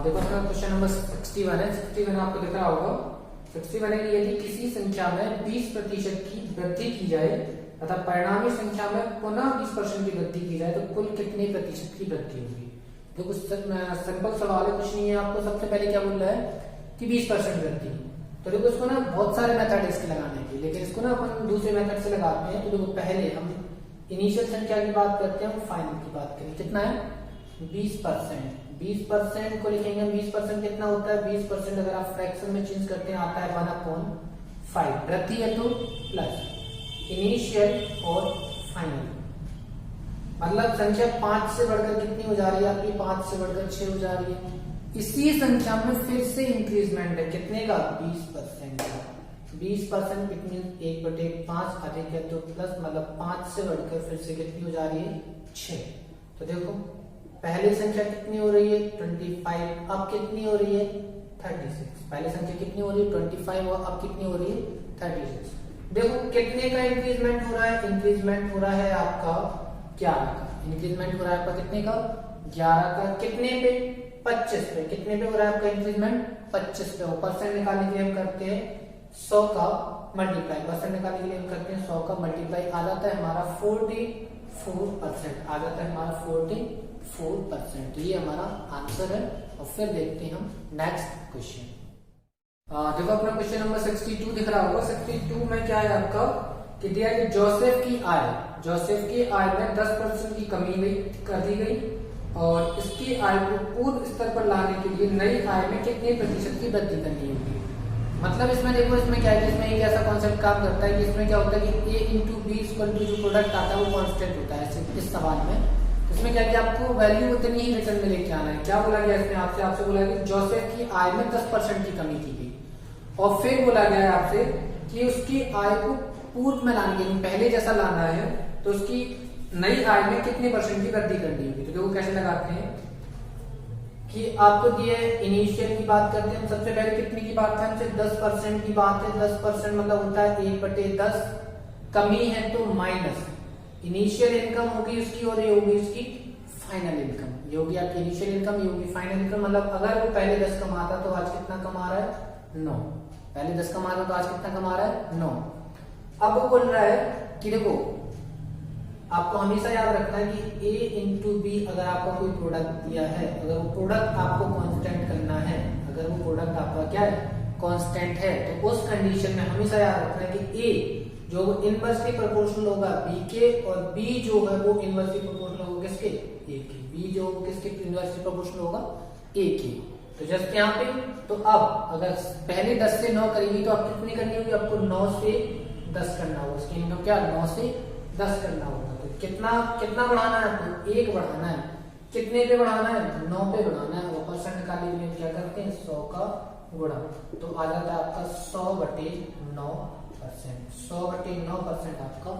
देखो अपना question number 61 है। 61 आपको दिख रहा होगा। 61 है कि यदि किसी संख्या में 20% की वृद्धि की जाए तथा परिणामी संख्या में पुनः 20% की वृद्धि की जाए तो कुल कितने प्रतिशत की वृद्धि होगी। देखो सिंपल सवाल है, कुछ नहीं है। आपको सबसे पहले क्या बोल रहा है कि 20% वृद्धि। तो देखो इसको ना बहुत सारे मेथड इसके लगाने के, लेकिन इसको ना अपन दूसरे मेथड से लगाते हैं। तो देखो पहले हम इनिशियल संख्या की बात करते हैं, फाइनल की बात करें। कितना है 20%। 20% को लिखेंगे हम। 20% कितना होता है 20% अगर आप फ्रैक्शन में चेंज करते हैं आता है 1/5। वृद्धि है तो प्लस इनिशियल और फाइनल, मतलब संख्या 5 से बढ़कर कितनी हो जा रही है आपकी 5 से बढ़कर 6 हो जा रही है। इसी संख्या में फिर से इंक्रीजमेंट है कितने का 20% का। 20% कितनी 1/5 अधिक है तो प्लस, मतलब 5 से बढ़कर फिर से कितनी हो जा रही है 6। तो देखो पहली संख्या कितनी हो रही है 25, अब कितनी हो रही है 36। पहली संख्या कितनी हो रही है 25 और अब कितनी हो रही है 36। देखो कितने का इंक्रीजमेंट हो रहा है, इंक्रीजमेंट हो रहा है आपका 11 का। इंक्रीजमेंट हो रहा है आपका कितने का 11 का। कितने पे 25 पे। कितने पे हो रहा है आपका इंक्रीजमेंट 25 पे। और परसेंट निकालने के लिए हम करते हैं 100 का मल्टीप्लाई। परसेंट निकालने के लिए हम करते हैं 100 का मल्टीप्लाई। आ जाता है हमारा 44%। आ जाता है हमारा 44%। तो ये हमारा आंसर है। और फिर देखते हैं हम नेक्स्ट क्वेश्चन। देखो अपना क्वेश्चन नंबर 62 दिख रहा होगा। 62 में क्या है आपका कि दिया है जोसेफ की आय में 10% की कमी कर दी गई और इसकी आय को पूर्व स्तर पर लाने के लिए नई आय में कितने प्रतिशत की वृद्धि करनी होगी। मतलब इसमें देखो इसमें क्या है, इसमें एक ऐसा कॉन्सेप्ट काम करता है कि इसमें क्या होता है कि a into b equal to जो प्रोडक्ट आता है वो कांस्टेंट होता है इस सवाल में। इसमें क्या कि आपको वैल्यू उतनी ही रिटर्न में लेके आना है। क्या बोला गया इसमें आपसे बोला गया जोसेफ की आय में 10% की कमी की गई और फिर बोला गया है आपसे कि उसकी आय को पूर्व में लाने के लिए पहले जैसा लाना है तो उसकी नई आय में कितने परसेंट की वृद्धि करनी होगी। तो देखो कैसे लगाते हैं कि आपको दिए इनिशियल की बात करते हैं। सबसे पहले कितने की बात है हमसे 10% की बात है। 10% मतलब होता है 1/10। कमी है तो माइनस इनिशियल इनकम होगी उसकी और ये होगी उसकी फाइनल इनकम। ये होगी आपकी इनिशियल इनकम, ये होगी फाइनल इनकम। मतलब अगर वो पहले 10 कमाता तो आज कितना कमा रहा है 9। पहले 10 कमा रहा है तो आज कितना कमा रहा है 9। अब वो बोल रहा है कि देखो आपको हमेशा याद रखना है कि a इंटू बी अगर आपका कोई प्रोडक्ट दिया है, अगर वो प्रोडक्ट आपको कांस्टेंट करना है, अगर वो प्रोडक्ट आपका क्या है कांस्टेंट है, तो उस कंडीशन में हमेशा याद रखना है कि a जो इनवर्सली प्रोपोर्शनल होगा b के और b जो है वो इनवर्सली प्रोपोर्शनल होगा किसके a के। b जो किसके इनवर्सली प्रोपोर्शनल होगा a के। तो जस्ट यहाँ पे तो अब अगर पहले 10 से 9 करेंगी तो आप कितनी करनी होगी आपको 9 से 10 करना होगा। उसकी इनकम क्या 9 से 10 करना होगा। तो कितना बढ़ाना है आपको 1 बढ़ाना है। कितने पे बढ़ाना है 9 पे बढ़ाना है। और परसेंट निकालने के लिए क्या करते हैं 100 का गुणा। तो आ जाता है आपका 100/9%। 100/9% आपका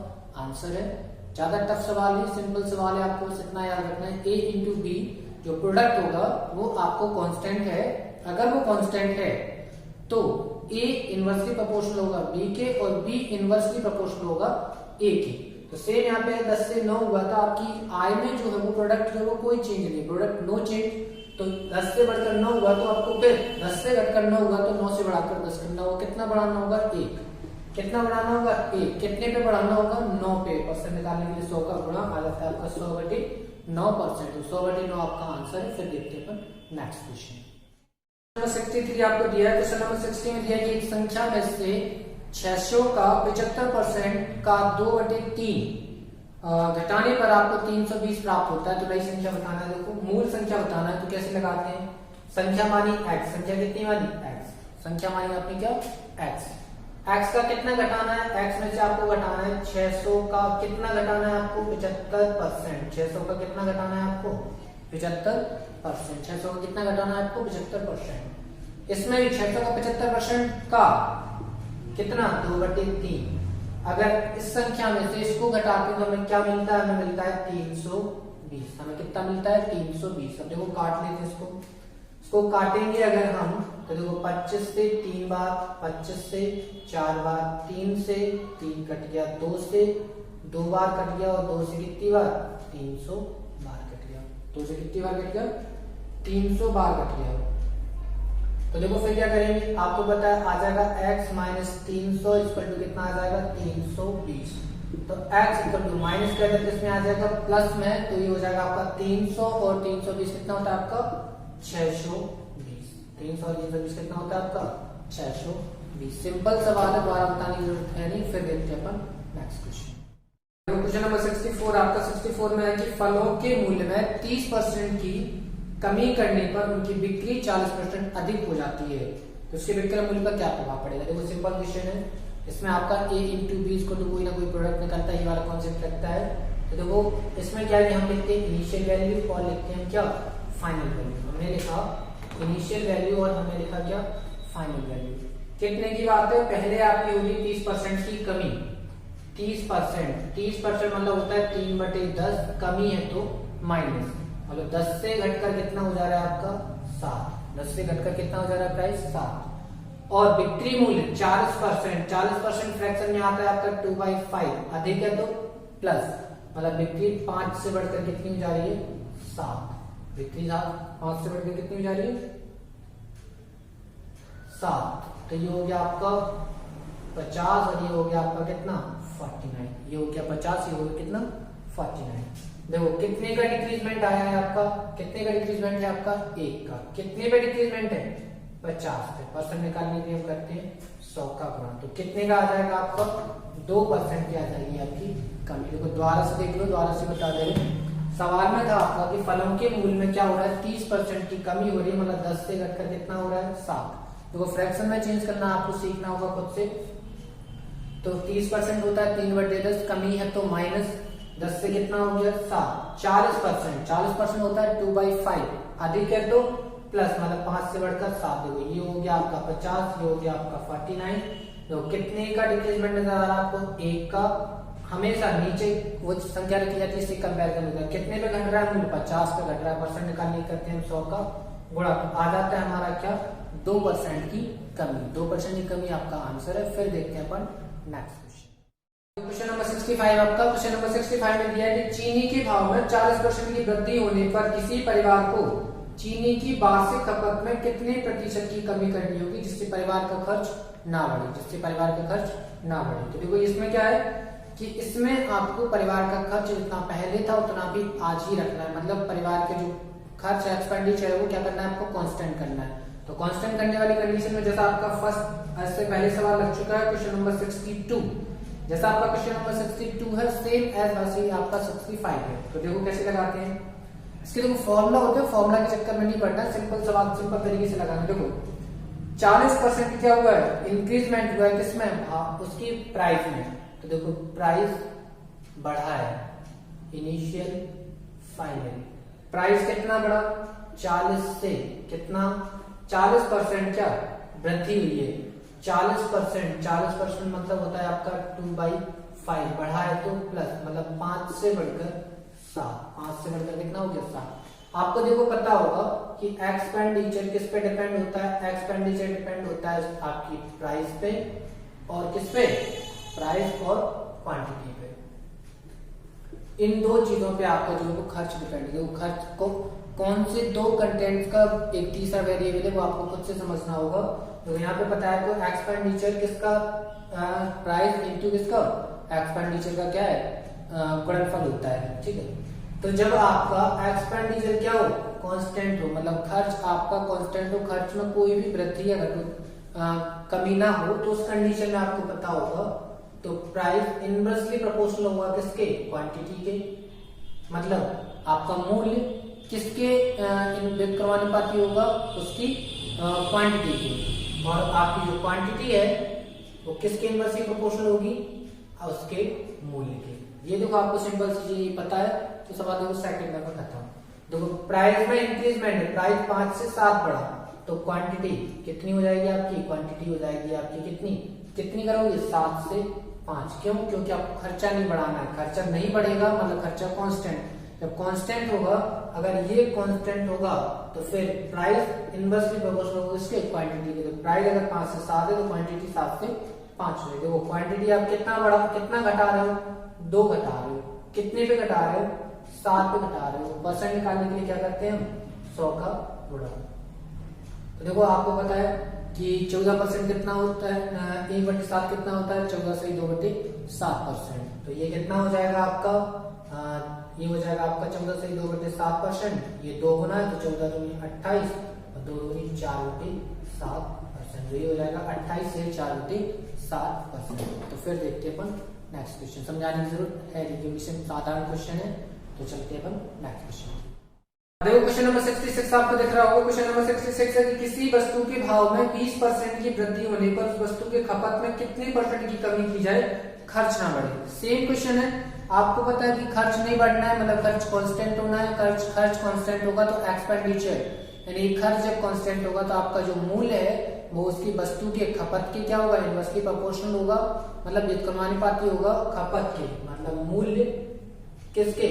आंसर है। ज्यादा टफ सवाल है, सिंपल सवाल है। आपको इतना याद रखना है a इंटू बी जो प्रोडक्ट होगा वो आपको कांस्टेंट है। अगर वो कांस्टेंट है तो a इनवर्सली प्रोपोर्शनल होगा b के और b इनवर्सली प्रोपोर्शनल होगा a के। तो सेम यहाँ पे 10 से 9 हुआ था। आपकी आय में जो है वो प्रोडक्ट जो है वो कोई चेंज नहीं, प्रोडक्ट नो चेंज। तो 10 से बढ़कर 9 हुआ तो आपको फिर 10 से घटकर 9 हुआ तो 9 से बढ़ाकर 10 करना होगा। कितना बढ़ाना होगा 1। कितना बढ़ाना होगा 1। कितने पे बढ़ाना होगा 9 पे। परसेंट निकालने के लिए 100 का गुणा आ जाता है आपका 100/9%। 100/9 आपका आंसर है। फिर देखते हैं नेक्स्ट क्वेश्चन नंबर 63 आपको दिया है। क्वेश्चन नंबर 60 में दिया है कि एक संख्या में से 600 का 75% का 2/3 घटाने पर आपको 320 प्राप्त होता है। तो नई संख्या बताना है। देखो मूल संख्या बताना है तो कैसे लगाते हैं संख्या मानी x। संख्या कितनी मानी x। संख्या मानी आपने क्या x। x का कितना घटाना है, x में से आपको घटाना है 600 का कितना घटाना है आपको 75%। 600 का कितना घटाना है आपको 75%। 600 का कितना घटाना है आपको 75%। इसमें भी 600 का 75% का कितना 2/3। अगर इस संख्या में से इसको घटाते हैं तो हमें क्या मिलता है, हमें मिलता है 320। हमें कितना मिलता है 320। अब देखो काट लेते हैं इसको काटेंगे अगर हम तो देखो 25 से 3 बार, 25 से 4 बार, 3 से 3 कट गया, 2 से 2 बार कट गया और 2 से कितनी बार 300 बार कट गया। 2 से कितनी बार कट गया 300 बार घट गया हो, तो देखो फिर क्या करेंगे, आपको पता है आ जाएगा x माइनस 300 इक्वल टू कितना आ जाएगा 320। तो x इक्वल टू माइनस कर देते इसमें आ जाएगा प्लस में, तो ये हो जाएगा आपका 300 और 320 कितना होता है आपका 620। 300 और 320 कितना होता है आपका 620। सिंपल सवाल है, द्वारा बताने की जरूरत है नहीं। फिर देखते हैं अपन नेक्स्ट क्वेश्चन। क्वेश्चन नंबर 64 आपका 64 में है कि फलों के मूल्य में 30% की कमी करने पर उनकी बिक्री 40% अधिक हो जाती है, तो उसके विक्रय मूल्य पर क्या प्रभाव पड़ेगा। देखो सिंपल क्वेश्चन है, इसमें आपका a इंटू बी को तो कोई ना कोई प्रोडक्ट निकलता है, ये वाला कॉन्सेप्ट लगता है। तो देखो इसमें क्या है, हम लिखते हैं इनिशियल वैल्यू और लिखते हैं क्या फाइनल वैल्यू। हमने लिखा इनिशियल वैल्यू और हमने लिखा क्या फाइनल वैल्यू। कितने की बात है, पहले आपकी होगी 30% की कमी। 30% मतलब होता है 3/10, कमी है तो माइनस, मतलब 10 से घटकर कितना हो जा रहा है आपका 7। 10 से घटकर कितना हो जा रहा है प्राइस 7। और बिक्री मूल्य 40%, 40% फ्रैक्शन में आता है आपका 2/5, अधिक है तो प्लस, मतलब बिक्री 5 से बढ़कर कितनी हो जा रही है 7। बिक्री 5 से बढ़कर कितनी हो जा रही है 7। तो ये हो गया आपका 50 और ये हो गया आपका कितना 49। ये हो गया 50, ये हो गया कितना 49। देखो कितने का डिक्रीजमेंट आया है आपका, कितने का डिक्रीजमेंट है आपका 1 का। कितने पे डिक्रीजमेंट है 50 पे। परसेंट निकालने के लिए हम करते हैं 100 का गुणा, तो कितने का आ जाएगा आपका 2% की आ जाएगी आपकी कमी। देखो द्वारा से देख लो, द्वारा से बता दे रहे। सवाल में था आपका कि फलों के मूल्य में क्या हो रहा है 30% की कमी हो रही है, मतलब 10 से घटकर कितना हो रहा है 7। देखो फ्रैक्शन में चेंज करना आपको सीखना होगा खुद से। तो 30% होता है 3/10, कमी है तो माइनस 10 से कितना हो गया 7। 40% होता है 2/5, अधिक है तो प्लस, मतलब 5 से बढ़कर 7। देखो ये हो गया आपका 50, ये हो गया आपका 49। तो कितने का डिक्रीजमेंट नजर आ रहा है आपको 1 का। हमेशा नीचे वो संख्या रखी जाती है, इससे कंपेरिजन होता है। कितने पे घट रहा है मूल्य 50 पे घट रहा है। परसेंट निकालने करते हैं हम 100 का गुणा, तो आ जाता है हमारा क्या 2% की कमी। 2% की कमी आपका आंसर है। फिर देखते हैं अपन नेक्स्ट क्वेश्चन नंबर 65 आपका। क्वेश्चन नंबर 65 में दिया है कि चीनी के भाव में 40% की वृद्धि होने पर किसी परिवार को चीनी की वार्षिक खपत में कितने प्रतिशत की कमी करनी होगी जिससे परिवार का खर्च ना बढ़े, जिससे परिवार का खर्च ना बढ़े। तो देखो इसमें क्या है कि इसमें आपको परिवार का खर्च जितना पहले था उतना भी आज ही रखना है, मतलब परिवार के जो खर्च एक्सपेंडिचर है वो क्या करना है आपको कांस्टेंट करना है। तो कांस्टेंट करने वाली कंडीशन में जैसा आपका फर्स्ट इससे पहले सवाल लग चुका है क्वेश्चन नंबर 62, जैसा आपका क्वेश्चन नंबर 62 है सेम एज वैसे आपका 65 है। तो देखो कैसे लगाते हैं, इसके देखो फॉर्मूला होता है, फॉर्मूला के चक्कर में नहीं पड़ना, सिंपल सवाल सिंपल तरीके से लगाना। देखो 40% क्या हुआ है इंक्रीजमेंट हुआ है किसमें उसकी प्राइस में। तो देखो प्राइस बढ़ा है, इनिशियल फाइनल प्राइस कितना बढ़ा 40 से कितना 40% क्या वृद्धि हुई है। 40% मतलब होता है आपका 2/5, बढ़ा है तो प्लस, मतलब 5 से बढ़कर 7। 5 से बढ़कर कितना हो गया 7। आपको देखो पता होगा कि एक्सपेंडिचर किस पे डिपेंड होता है, एक्सपेंडिचर डिपेंड होता है आपकी प्राइस पे और किस पे प्राइस और क्वांटिटी पे। इन दो चीजों पे आपका जो है खर्च डिपेंड है। वो खर्च को कौन से दो कंटेंट का एक तीसरा वेरिएबल है वो आपको खुद से समझना होगा। तो यहाँ पे पता है तो एक्सपेंडिचर किसका प्राइस इनटू किसका एक्सपेंडिचर का क्या है गुणनफल होता है, ठीक है। तो जब आपका एक्सपेंडिचर क्या हो कांस्टेंट हो, मतलब खर्च आपका कांस्टेंट हो, खर्च में कोई भी वृद्धि या कमी ना हो, तो उस कंडीशन में आपको पता होगा तो प्राइस इनवर्सली प्रोपोर्शनल होगा किसके क्वांटिटी के, मतलब आपका मूल्य किसके व्युत्क्रमानुपाती होगा उसकी क्वांटिटी की, और आपकी जो क्वांटिटी है वो किसके इनवर्सली प्रोपोर्शनल होगी उसके मूल्य के। ये देखो आपको सिंपल सी चीज पता है तो सवाल देखो सेकंड में खत्म। देखो प्राइस में इंक्रीजमेंट है, प्राइस 5 से 7 बढ़ा तो क्वांटिटी कितनी हो जाएगी आपकी, क्वांटिटी हो जाएगी आपकी कितनी, कितनी करोगे 7 से 5। क्यों, क्योंकि आपको खर्चा नहीं बढ़ाना है, खर्चा नहीं बढ़ेगा मतलब खर्चा कांस्टेंट। जब कांस्टेंट होगा, अगर ये कांस्टेंट होगा तो फिर प्राइस इनवर्सली प्रोपोर्शनल होगा इसके क्वांटिटी के। तो प्राइस अगर 5 से 7 है तो क्वांटिटी 7 से 5 हो जाएगी। वो क्वांटिटी आप कितना बढ़ा कितना घटा रहे हो 2 घटा रहे हो, कितने पे घटा रहे हो 7 पे घटा रहे हो। परसेंट निकालने के लिए क्या करते हैं हम 100 का गुणा। तो देखो आपको पता है कि 14% कितना होता है, 1/7 कितना होता है, 14 से 2/7%। तो ये कितना हो जाएगा आपका, ये हो जाएगा आपका 14 से 2/7%। ये 2 गुना है तो 14 दूनी 28 और 2 दूनी 4/7%। तो ये हो जाएगा 28 से 4/7%। तो फिर देखते हैं अपन नेक्स्ट क्वेश्चन, समझाने की जरूरत है क्योंकि साधारण क्वेश्चन है। तो चलते हैं अपन नेक्स्ट क्वेश्चन। देखो क्वेश्चन नंबर 66 आपको दिख रहा होगा। क्वेश्चन नंबर 66 है कि किसी वस्तु के भाव में 20% की वृद्धि होने पर उस वस्तु के खपत में कितने % की कमी की जाए, खर्च ना बढ़े। सेम क्वेश्चन है, आपको पता है कि खर्च नहीं बढ़ना है, मतलब खर्च कांस्टेंट होना है। खर्च कांस्टेंट होगा तो एक्सपेंडिचर यानी खर्च जब कांस्टेंट होगा तो आपका जो मूल्य है वो उसकी वस्तु के खपत के क्या होगा, इनवर्सली प्रोपोर्शनल होगा, मतलब व्युत्क्रमानुपाती होगा खपत के, मतलब मूल्य किसके,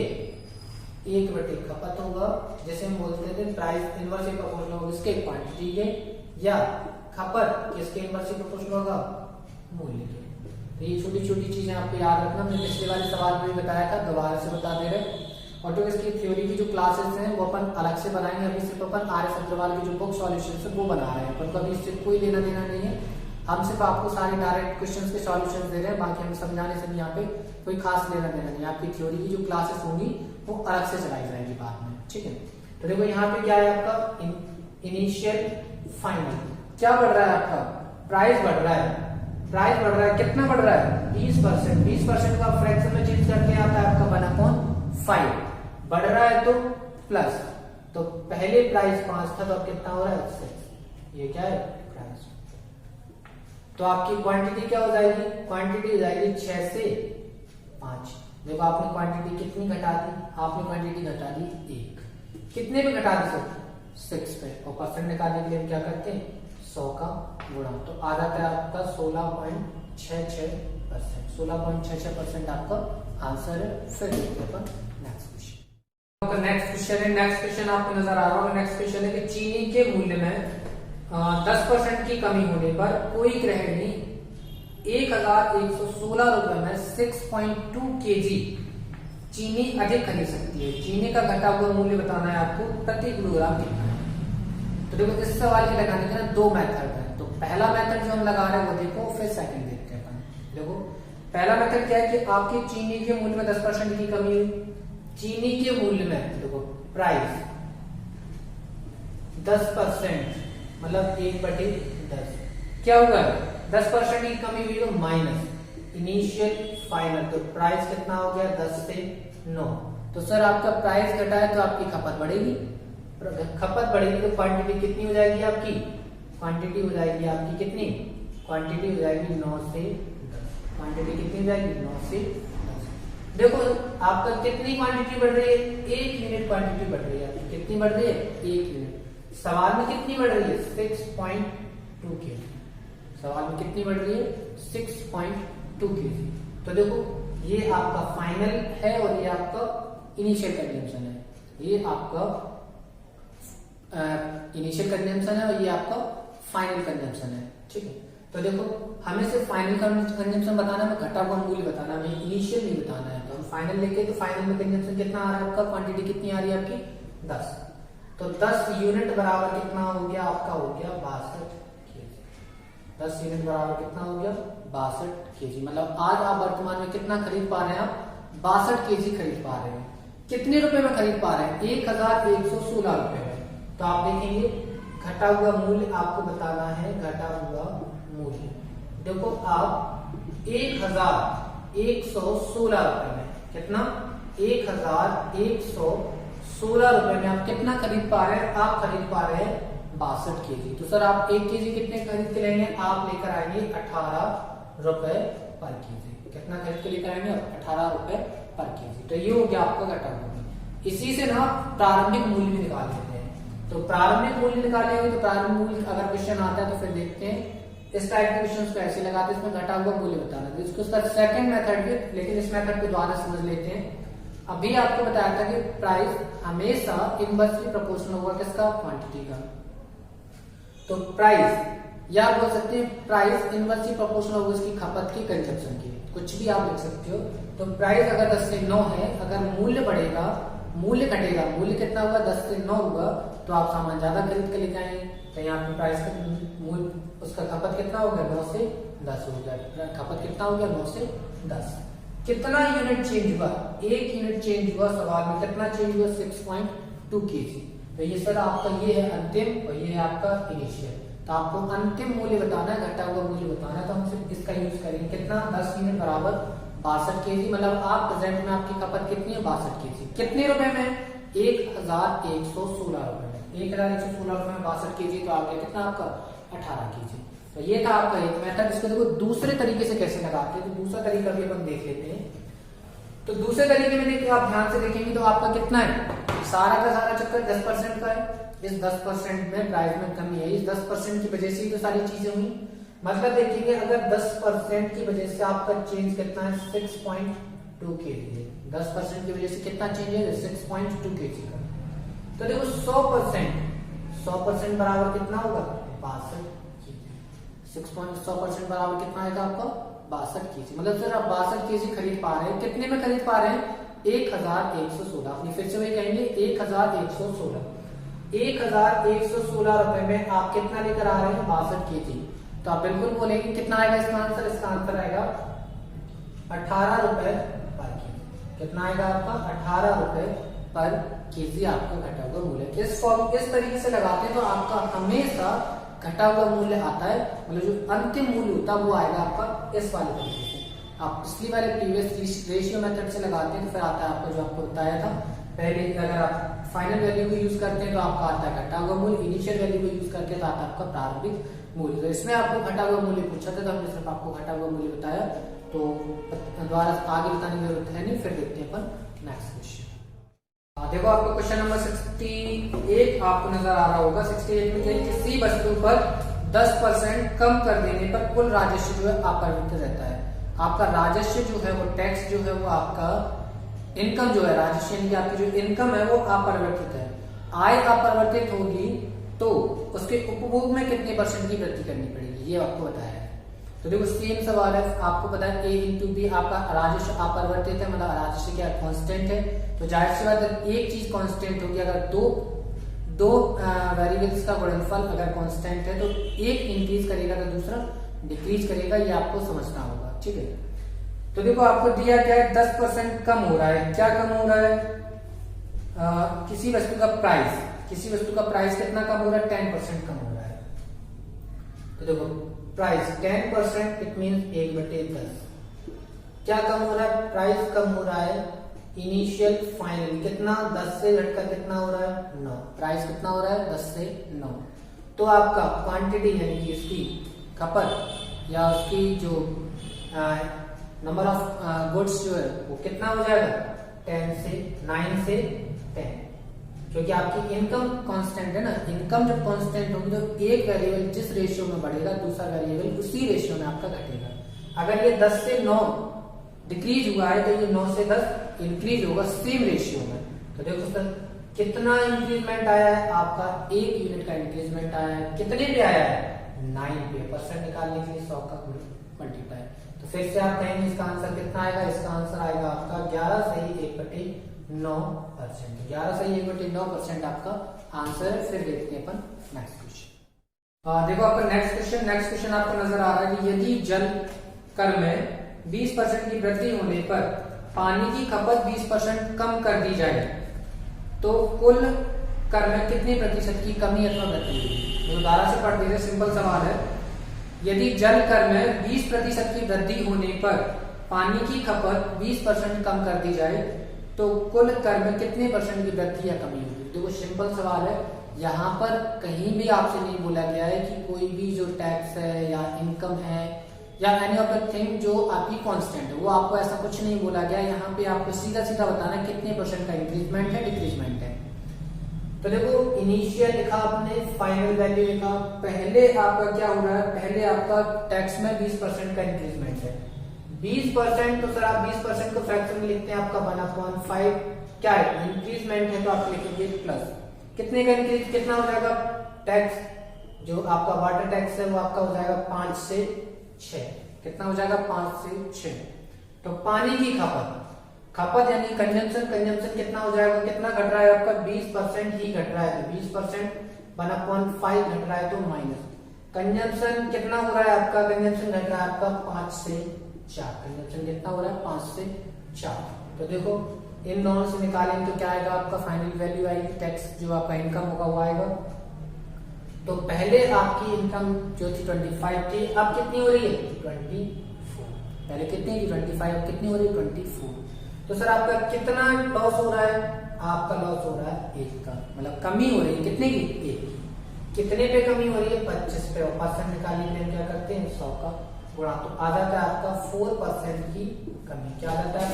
1 खपत होगा, जैसे हम बोलते थे प्राइस इनवर्सली प्रोपोर्शनल होगा किसके, क्वांटिटी के, या खपत किसके इनवर्सली प्रोपोर्शनल होगा, मूल्य के। तो ये छोटी छोटी चीजें आपको याद रखना, मैंने पिछले वाले सवाल में भी बताया था, दोबारा से बता दे रहे। और तो इसकी थ्योरी की जो क्लासेस हैं वो अपन अलग से बनाएंगे, अभी सिर्फ अपन आर.एस. अग्रवाल की जो बुक सॉल्यूशन है वो बना रहे हैं, अपन को अभी इससे कोई लेना देना नहीं है। हम सिर्फ आपको सारे डायरेक्ट क्वेश्चंस के सॉल्यूशंस दे रहे हैं, बाकी हम समझाने से यहाँ पे कोई खास लेना देना नहीं। आपकी थ्योरी की जो क्लासेस होंगी वो अलग से चलाई जाएगी बाद में, ठीक है। तो देखो यहाँ पे क्या है आपका इनिशियल फाइनल, क्या बढ़ रहा है आपका, प्राइस बढ़ रहा है। प्राइस बढ़ रहा है, कितना बढ़ रहा है, 20%। 20% का फ्रैक्शन में चेंज करके आता है आपका 1/5। बढ़ रहा है तो प्लस, तो पहले प्राइस 5 था तो अब कितना हो रहा है 6। ये क्या है प्राइस। तो आपकी क्वांटिटी क्या हो जाएगी, क्वांटिटी हो जाएगी 6 से 5। देखो आपने क्वांटिटी कितनी घटा दी, आपने क्वांटिटी घटा दी 1। कितने पे घटा दी सर, 6 पे। और परसेंट निकालने के लिए हम क्या करते हैं, 100 का गुणा। तो आ जाता है आपका 16.66%। 16.66% आपका आंसर है। फिर देखते हैं अपन नेक्स्ट क्वेश्चन। नेक्स्ट क्वेश्चन है, नेक्स्ट क्वेश्चन आपको नजर आ रहा होगा। नेक्स्ट क्वेश्चन है कि चीनी के मूल्य में 10% की कमी होने पर कोई गृहिणी 1116 रुपए में 6.2 kg चीनी अधिक खरीद सकती है। चीनी का घटा हुआ मूल्य बताना है आपको, प्रति किलोग्राम कितना है। तो देखो इस सवाल के लगाने के ना 2 मेथड है। तो पहला मेथड जो हम लगा रहे हैं वो देखो, फिर सेकंड देखते हैं अपन। देखो पहला मेथड क्या है कि आपकी चीनी के मूल्य में 10% की कमी हुई। चीनी के मूल्य में देखो प्राइस 10% मतलब 1/10 क्या होगा, 10% की कमी हुई तो माइनस इनिशियल फाइनल। तो प्राइस कितना हो गया 10 से 9। तो सर आपका प्राइस घटा है तो आपकी खपत बढ़ेगी, खपत बढ़ेगी तो क्वांटिटी कितनी हो जाएगी आपकी, क्वांटिटी हो जाएगी आपकी कितनी, क्वांटिटी हो जाएगी 9 से 10। क्वांटिटी कितनी हो जाएगी 9 से 10। देखो आपका कितनी क्वांटिटी बढ़ रही है, 1 यूनिट क्वांटिटी बढ़ रही है आपकी। कितनी बढ़ रही है, 1 यूनिट। सवाल में कितनी बढ़ रही है, 6.2 kg। सवाल में कितनी बढ़ रही है, 6.2 kg। तो देखो ये आपका फाइनल है और ये आपका इनिशियल कंजम्पशन है। ये आपका इनिशियल कंजम्पशन है और ये आपका फाइनल कंजम्पशन है, ठीक है। तो देखो हमें सिर्फ फाइनल कंजम्पशन बताना है, घटा हुआ मूल्य बताना है, इनिशियल नहीं बताना है। तो हम फाइनल लेके, तो फाइनल में कंजम्पशन कितना आ रहा है आपका, क्वांटिटी कितनी आ रही है आपकी 10। तो 10 यूनिट बराबर कितना हो गया आपका, हो गया 62 kg। 10 यूनिट बराबर कितना हो गया 62 kg। मतलब आज आप वर्तमान में कितना खरीद पा रहे हैं, आप 62 kg खरीद पा रहे हैं। कितने रुपए में खरीद पा रहे हैं, 1116 रुपए में। तो आप देखेंगे घटा हुआ मूल्य आपको बताना है, घटा हुआ मूल्य। देखो आप 1116 रुपए में कितना, 1116 रुपए में आप कितना खरीद पा रहे हैं, आप खरीद पा रहे हैं 62 kg। तो सर आप 1 kg कितने खरीद के लेंगे, आप लेकर आएंगे 18 रुपए पर kg। कितना खरीद के लेकर आएंगे, 18 रुपए पर kg। तो ये हो गया आपका घटा हुआ। इसी से ना प्रारंभिक मूल्य भी निकाल लेते हैं। तो प्रारंभिक मूल्य निकालेंगे तो प्रारंभिक मूल्य अगर क्वेश्चन आता है तो फिर देखते हैं इस टाइप के क्वेश्चन को ऐसे लगाते हैं, इसमें घटा हुआ मूल्य बताना है। इसको सेकंड मेथड है, लेकिन इस मेथड को दोबारा समझ लेते हैं। अभी आपको बताया था कि प्राइस हमेशा इनवर्सली प्रोपोर्शनल होगा किसका, क्वांटिटी का। तो प्राइस या बोल सकते हैं प्राइस इनवर्सली प्रोपोर्शनल होगा इसकी खपत की, कंजप्शन की, कुछ भी आप लिख सकते हो। तो प्राइस अगर 10 से 9 है, अगर मूल्य बढ़ेगा मूल्य घटेगा, मूल्य कितना हुआ 10 से 9 हुआ, तो आप सामान ज्यादा खरीद के लेके आएंगे, तो यहाँ पे प्राइस का मूल्य उसका खपत कितना हो गया 9 से 10 हो गया, खपत कितना हो गया 9 से 10। कितना यूनिट चेंज हुआ, 1 यूनिट चेंज हुआ, सवाल में कितना चेंज हुआ 6.2 kg। तो ये सर आपका ये है अंतिम और ये है आपका इनिशियल। तो आपको अंतिम मूल्य बताना है, घटा हुआ मूल्य बताना है, तो हम सिर्फ इसका यूज करेंगे। कितना 10 यूनिट बराबर 62 kg, मतलब आप प्रेजेंट में आपकी खपत कितनी है 62 kg। कितने रुपए में 1116 रुपए में, 1116 रुपए में 62 kg, तो आ गया कितना आपका 18 kg। तो ये था आपका एक मेथड। इसको देखो दूसरे तरीके से कैसे लगाते हैं, तो दूसरा तरीका भी अपन देख लेते हैं। तो दूसरे तरीके में देखिए, आप ध्यान से देखेंगे तो आपका कितना है, सारा का सारा चक्कर 10% का है। इस 10% में प्राइस में कमी है, इस 10% की वजह से ही तो सारी चीजें हुई। मतलब देखेंगे अगर 10% की वजह से आपका चेंज कितना है 6.2 kg है, 10% की वजह से कितना चेंज है 6.2 kg का। तो देखो 100% बराबर कितना होगा 62 kg। 100% बराबर कितना आएगा आपका 62 kg। मतलब सर आप 62 kg खरीद पा रहे हैं, कितने में खरीद पा रहे हैं 1116। अपनी फिर से वही कहेंगे 1116, 1116 रुपए में आप कितना लेकर आ रहे हैं 62 kg। तो आप बिल्कुल बोलेंगे कितना आएगा इसका आंसर, इसका आंसर आएगा 18 रुपए पर kg। कितना आएगा आपका 18 रुपए पर kg आपका घटा हुआ मूल्य। इस तरीके से लगाते हैं तो आपका हमेशा घटा हुआ मूल्य आता है, मतलब जो अंतिम मूल्य होता है वो आएगा आपका इस वाले तरीके से। आप पिछली वाले प्रीवियस रेशियो मेथड से लगाते हैं तो फिर आता है आपको जो आपको बताया था पहले। अगर आप फाइनल वैल्यू को यूज करते हैं तो आपका आता है घटा हुआ मूल्य, इनिशियल वैल्यू को यूज करते हैं तो आता है आपका प्रारंभिक मूल्य। तो इसमें आपको घटा हुआ मूल्य पूछा था तो हमने सिर्फ आपको घटा हुआ मूल्य बताया, तो दोबारा आगे बताने की जरूरत है नहीं। फिर देखते हैं अपन नेक्स्ट क्वेश्चन। देखो आपको क्वेश्चन नंबर 68 आपको नजर आ रहा होगा। 68 में किसी वस्तु पर 10% कम कर देने पर कुल राजस्व जो है अपरिवर्तित रहता है। आपका राजस्व जो है वो टैक्स जो है वो आपका इनकम जो है, राजस्व यानी कि आपकी जो इनकम है वो अपरिवर्तित है। आय अपरिवर्तित होगी तो उसके उपभोग में कितने % की वृद्धि करनी पड़ेगी, ये आपको बताया है। तो देखो सेम सवाल है, आपको पता है A इंटू बी, आपका राजस्व अपरिवर्तित है, मतलब राजस्व क्या कांस्टेंट है। तो जाहिर सी बात है एक चीज कांस्टेंट होगी, अगर दो वेरिएबल्स का गुणनफल अगर कांस्टेंट है तो एक इंक्रीज करेगा तो दूसरा डिक्रीज करेगा, ये आपको समझना होगा, ठीक है। तो देखो आपको दिया क्या है 10% कम हो रहा है, क्या कम हो रहा है किसी वस्तु का प्राइस, कितना कम हो रहा है 10% कम हो रहा है। तो देखो प्राइस 10%, इट मींस 1/10। क्या कम हो रहा है, प्राइस कम हो रहा है इनिशियल फाइनल, कितना 10 से घटकर कितना हो रहा है 9। प्राइस कितना हो रहा है 10 से 9। तो आपका क्वांटिटी यानी कि इसकी खपत या उसकी जो नंबर ऑफ गुड्स जो है वो कितना हो जाएगा 9 से 10, क्योंकि आपकी इनकम कांस्टेंट है ना। इनकम जब कांस्टेंट होगी तो एक वेरिएबल जिस रेशियो में बढ़ेगा दूसरा वेरिएबल उसी रेशियो में आपका घटेगा। अगर ये 10 से 9 डिक्रीज हुआ है तो ये 9 से 10 इंक्रीज होगा सेम रेशियो में। तो देखो सर कितना इंक्रीजमेंट आया है, आपका 1 यूनिट का इंक्रीजमेंट आया है। कितने पे आया है 9 पे। परसेंट निकालने के लिए 100 का मल्टीप्लाई। तो फिर से आप कहेंगे इसका आंसर कितना आएगा, इसका आंसर आएगा आपका 11 सही 1/9%। 11 सही 1/9% आपका आंसर है। फिर देखते हैं अपन नेक्स्ट क्वेश्चन। देखो आपका नेक्स्ट क्वेश्चन आपको नजर आ रहा है कि यदि जल कर में 20% की वृद्धि होने पर पानी की खपत 20% कम कर दी जाए तो कुल कर में कितने प्रतिशत की कमी अथवा वृद्धि होगी। दोबारा से पढ़ दीजिए, सिंपल सवाल है। यदि जल कर में 20% की वृद्धि होने पर पानी की खपत 20% कम कर दी जाए तो कुल कर में कितने % की वृद्धि या कमी होगी। देखो सिंपल सवाल है, यहाँ पर कहीं भी आपसे नहीं बोला गया है कि कोई भी जो टैक्स है या इनकम है या एनी ऑफ द थिंग जो आपकी कांस्टेंट है, वो आपको ऐसा कुछ नहीं बोला गया। यहाँ पे आपको सीधा सीधा बताना है कितने % का इंक्रीजमेंट है डिक्रीजमेंट है। तो देखो इनिशियल लिखा आपने, फाइनल वैल्यू लिखा। पहले आपका क्या हो रहा है, पहले आपका टैक्स में 20% का इंक्रीजमेंट है। 20% तो सर आप 20% को फ्रैक्शन में लिखते हैं, आपका 1/5 क्या है इंक्रीजमेंट है, तो आप लिखेंगे प्लस कितने का इंक्रीज, कितना हो जाएगा टैक्स जो आपका वाटर टैक्स है वो आपका हो जाएगा 5 से 6। कितना हो जाएगा 5 से 6। तो पानी की खपत खपत यानी कंजम्पशन, कंजम्पशन कितना हो जाएगा, कितना घट रहा है आपका 20% ही घट रहा है, तो 20% 1/5 घट रहा है तो माइनस। कंजम्पशन कितना हो रहा है आपका, कंजम्पशन घट रहा है आपका 5 से 4, कंजम्पशन कितना हो रहा है 5 से 4। तो देखो इन दोनों से निकालेंगे तो क्या आएगा आपका फाइनल वैल्यू आएगी, टैक्स जो आपका इनकम होगा वो आएगा। तो पहले आपकी इनकम जो थी 25 थी, अब कितनी हो रही है 24, पहले कितनी थी 25, अब कितनी हो रही है 24। तो सर आपका कितना लॉस हो रहा है, आपका लॉस हो रहा है 1 का, मतलब कमी हो रही है कितने की 1 की। कितने पे कमी हो रही है 25 पे, और परसेंट निकालने के लिए क्या करते हैं 100 का गुणा, तो आ जाता है आपका 4% की कमी। क्या आ जाता है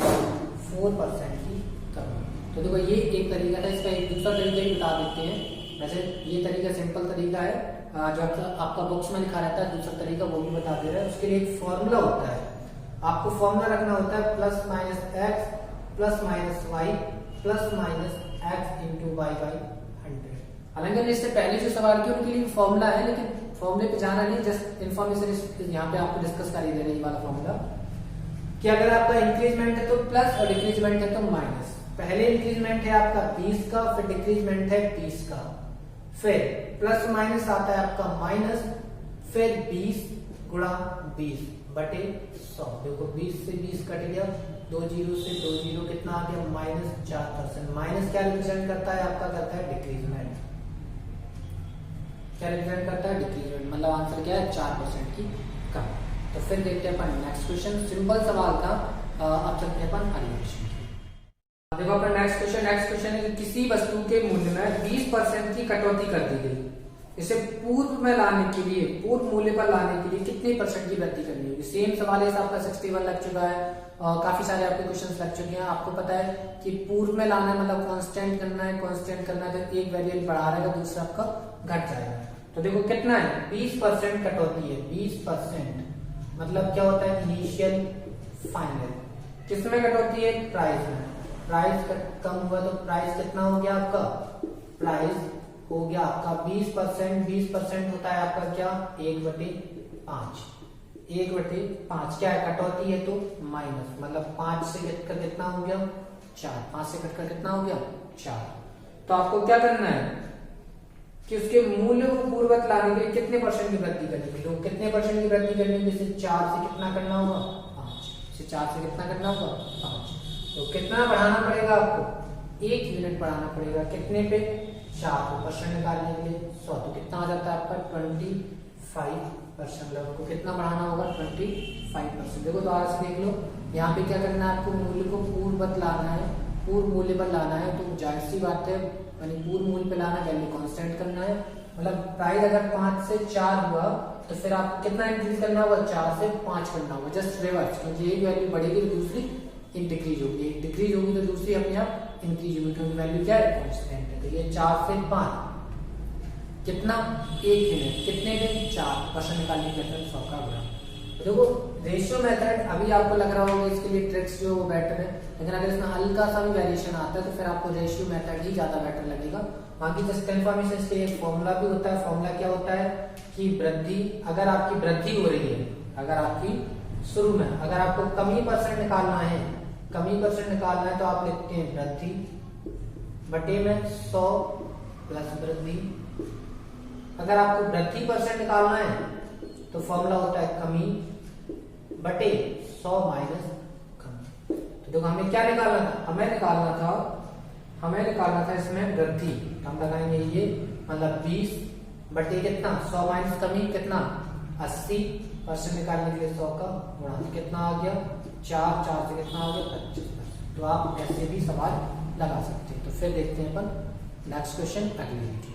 4% की कमी। तो देखो ये एक तरीका था, इसका एक दूसरा तरीका भी बता देते हैं। वैसे ये तरीका सिंपल तरीका है, जो आपका बॉक्स में लिखा रहता है, दूसरा तरीका वो भी बता दे रहा है। उसके लिए एक फॉर्मूला होता है, आपको फॉर्मूला रखना होता है plus minus x plus minus y plus minus x into y by 100। हालांकि इससे पहले जो सवाल किया उनके लिए फॉर्मूला है, लेकिन फॉर्मूले पे जाना नहीं, जस्ट इन्फॉर्मेशन यहाँ पे आपको डिस्कस कर ही दे रहे हैं वाला फॉर्मूला, कि अगर आपका इंक्रीजमेंट है तो प्लस और डिक्रीजमेंट है तो माइनस। पहले इंक्रीजमेंट है आपका 20 का, फिर डिक्रीजमेंट है 20 का, फिर प्लस माइनस आता है आपका माइनस, फिर 20 गुणा 20 बटे 100। देखो 20 से 20 कट गया, 2 जीरो से 2 जीरो, कितना आ गया -4%। माइनस क्या रिप्रेजेंट करता है आपका, करता है डिक्रीजमेंट। क्या रिप्रेजेंट करता है डिक्रीजमेंट, मतलब आंसर क्या है 4% की कम। तो फिर देखते हैं अपन नेक्स्ट क्वेश्चन, सिंपल सवाल था। अब चलते हैं अपन अगले क्वेश्चन। देखो अपन नेक्स्ट क्वेश्चन है कि किसी वस्तु के मूल्य में 20% की कटौती कर दी गई, इसे पूर्व में लाने के लिए, पूर्व मूल्य पर लाने के लिए कितने परसेंट की वृद्धि करनी होगी। सेम सवाल है, आपका 61 लग चुका है, काफी सारे आपके क्वेश्चंस लग चुके हैं। आपको पता है कि पूर्व में लाना है मतलब कांस्टेंट करना है, कांस्टेंट करना है तो एक वेरिएबल बढ़ा रहेगा, दूसरा आपका घट जाएगा। तो देखो कितना है 20% कटौती है, 20% मतलब क्या होता है इनिशियल फाइनल। किसमें कटौती है, प्राइस में। प्राइस कम हुआ तो प्राइस कितना हो गया आपका, प्राइस हो गया आपका 20%। 20% होता है आपका क्या 1/5, 1/5 क्या है कटौती है तो माइनस, मतलब 5 से घटकर कितना हो गया 4, 5 से घटकर कितना हो गया 4। तो आपको क्या करना है कि उसके मूल्य को पूर्ववत लाने के लिए कितने परसेंट की वृद्धि करनी है। तो कितने परसेंट की वृद्धि करनी है, जैसे 4 से कितना करना होगा 5, से 4 से कितना करना होगा 5। तो कितना बढ़ाना पड़ेगा आपको, 1 यूनिट बढ़ाना पड़ेगा, कितने पे 4% निकालने के लिए 100। तो कितना आ जाता है आपका 25%, आपको कितना बढ़ाना होगा 25%। देखो तो आज देख लो, यहाँ पे क्या करना है आपको, मूल्य को पूर्ववत लाना है, पूर्व मूल्य पर लाना है। तो जाहिर सी बात है यानी पूर्व मूल्य पे लाना, वैल्यू कांस्टेंट करना है। मतलब प्राइस अगर 5 से 4 हुआ तो फिर आप कितना इंक्रीज करना होगा, 4 से 5 करना होगा, जस्ट रिवर्स, क्योंकि एक वैल्यू बढ़ेगी तो दूसरी डिक्रीज होगी, एक डिक्रीज होगी तो दूसरी अपने आप इंक्रीज होगी, क्योंकि वैल्यू क्या है कांस्टेंट है। तो ये 4 से 5 कितना 1 यूनिट, कितने पे 4% निकालने के लिए 100 का गुणा। देखो रेशियो मेथड अभी आपको लग रहा होगा इसके लिए ट्रिक्स जो बेटर है, लेकिन अगर इसमें हल्का सा भी वेरिएशन आता है तो फिर आपको रेशियो मेथड ही ज्यादा बेटर लगेगा। बाकी जस्ट कंफर्मेशन इसके लिए एक फॉर्मूला भी होता है। फॉर्मूला क्या होता है कि वृद्धि, अगर आपकी वृद्धि हो रही है, अगर आपकी शुरू में अगर आपको कमी परसेंट निकालना है, कमी परसेंट निकालना है तो आप लिखते हैं वृद्धि बटे में 100 प्लस वृद्धि। अगर आपको वृद्धि परसेंट निकालना है तो फॉर्मूला होता है कमी बटे 100 माइनस कमी। तो देखो हमें क्या निकालना था, हमें निकालना था इसमें वृद्धि। हम लगाएंगे ये मतलब 20 बटे कितना 100 माइनस कमी कितना 80% निकालने के लिए 100 का गुणा, तो कितना आ गया 4 से कितना आ गया 25%। तो आप ऐसे भी सवाल लगा सकते हैं। तो फिर देखते हैं अपन नेक्स्ट क्वेश्चन अगली वीडियो।